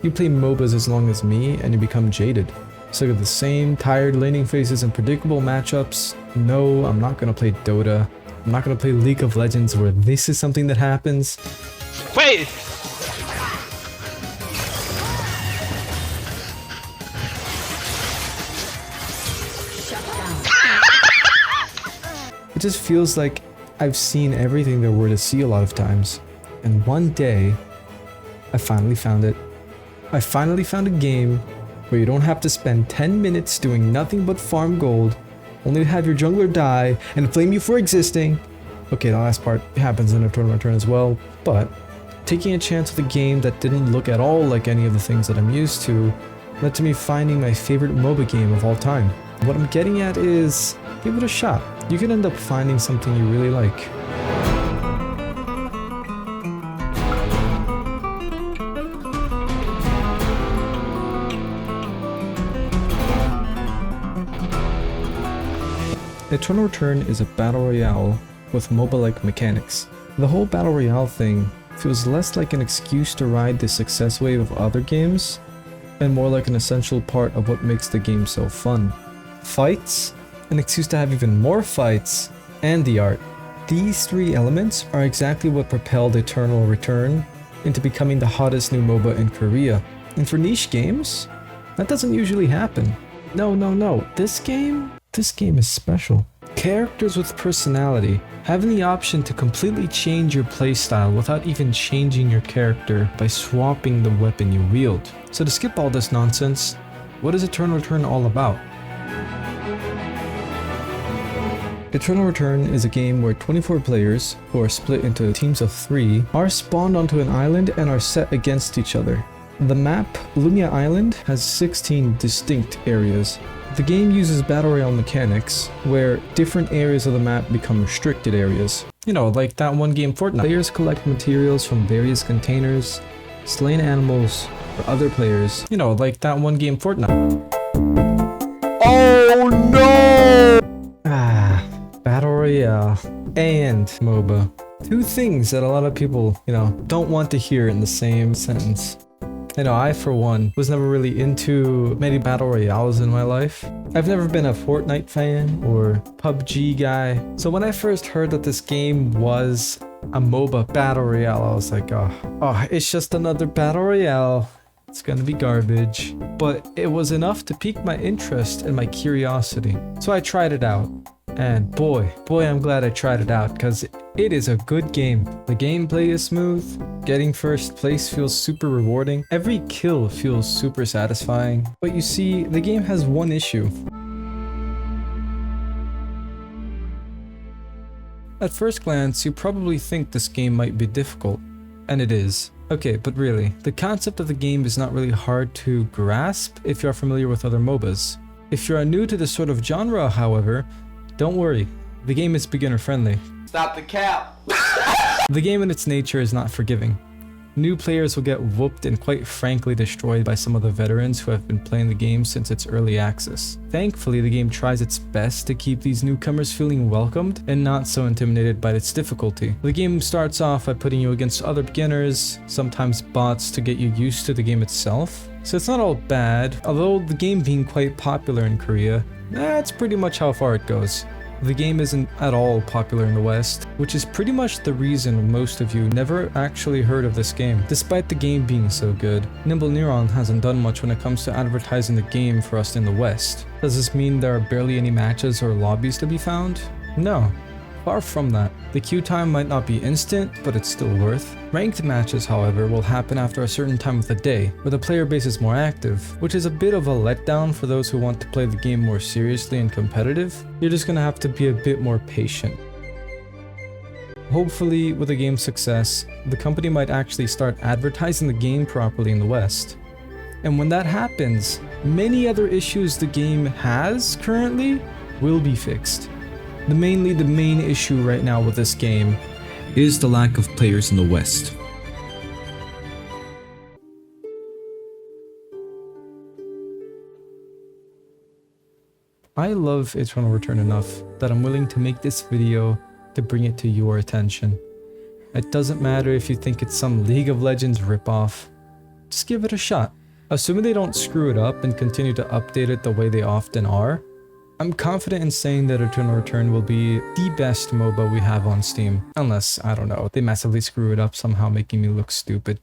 You play MOBAs as long as me and you become jaded. Sick of the same tired laning phases and predictable matchups. No, I'm not gonna play Dota. I'm not gonna play League of Legends where this is something that happens. Wait! It just feels like I've seen everything there were to see a lot of times. And one day, I finally found it. I finally found a game where you don't have to spend 10 minutes doing nothing but farm gold, only to have your jungler die and flame you for existing. Okay, the last part happens in Eternal Return as well, but taking a chance with a game that didn't look at all like any of the things that I'm used to led to me finding my favorite MOBA game of all time. What I'm getting at is, give it a shot. You could end up finding something you really like. Eternal Return is a battle royale with MOBA-like mechanics. The whole battle royale thing feels less like an excuse to ride the success wave of other games, and more like an essential part of what makes the game so fun. Fights, an excuse to have even more fights, and the art. These three elements are exactly what propelled Eternal Return into becoming the hottest new MOBA in Korea. And for niche games, that doesn't usually happen. No. This game is special. Characters with personality, having the option to completely change your playstyle without even changing your character by swapping the weapon you wield. So to skip all this nonsense, what is Eternal Return all about? Eternal Return is a game where 24 players, who are split into teams of 3, are spawned onto an island and are set against each other. The map, Lumia Island, has 16 distinct areas. The game uses battle royale mechanics, where different areas of the map become restricted areas. You know, like that one game Fortnite. Players collect materials from various containers, slain animals for other players. You know, like that one game Fortnite. Oh no! Battle royale and MOBA. Two things that a lot of people, don't want to hear in the same sentence. I, for one, was never really into many battle royales in my life. I've never been a Fortnite fan or PUBG guy. So when I first heard that this game was a MOBA battle royale, I was like, oh, it's just another battle royale. It's gonna be garbage. But it was enough to pique my interest and my curiosity. So I tried it out. And boy, I'm glad I tried it out, because it is a good game. The gameplay is smooth, getting first place feels super rewarding, every kill feels super satisfying. But you see, the game has one issue. At first glance, you probably think this game might be difficult, and it is. Okay, but really, the concept of the game is not really hard to grasp if you're familiar with other MOBAs. If you are new to this sort of genre, however, don't worry, the game is beginner friendly. Stop the cap! The game in its nature is not forgiving. New players will get whooped and quite frankly destroyed by some of the veterans who have been playing the game since its early access. Thankfully, the game tries its best to keep these newcomers feeling welcomed and not so intimidated by its difficulty. The game starts off by putting you against other beginners, sometimes bots, to get you used to the game itself. So it's not all bad, although the game being quite popular in Korea, that's pretty much how far it goes. The game isn't at all popular in the West, which is pretty much the reason most of you never actually heard of this game. Despite the game being so good, Nimble Neuron hasn't done much when it comes to advertising the game for us in the West. Does this mean there are barely any matches or lobbies to be found? No. Far from that. The queue time might not be instant, but it's still worth. Ranked matches, however, will happen after a certain time of the day, where the player base is more active, which is a bit of a letdown for those who want to play the game more seriously and competitive. You're just gonna have to be a bit more patient. Hopefully, with the game's success, the company might actually start advertising the game properly in the West. And when that happens, many other issues the game has currently will be fixed. The main issue right now with this game is the lack of players in the West. I love Eternal Return enough that I'm willing to make this video to bring it to your attention. It doesn't matter if you think it's some League of Legends ripoff. just give it a shot. Assuming they don't screw it up and continue to update it the way they often are, I'm confident in saying that Eternal Return will be the best MOBA we have on Steam. Unless, I don't know, they massively screw it up somehow, making me look stupid.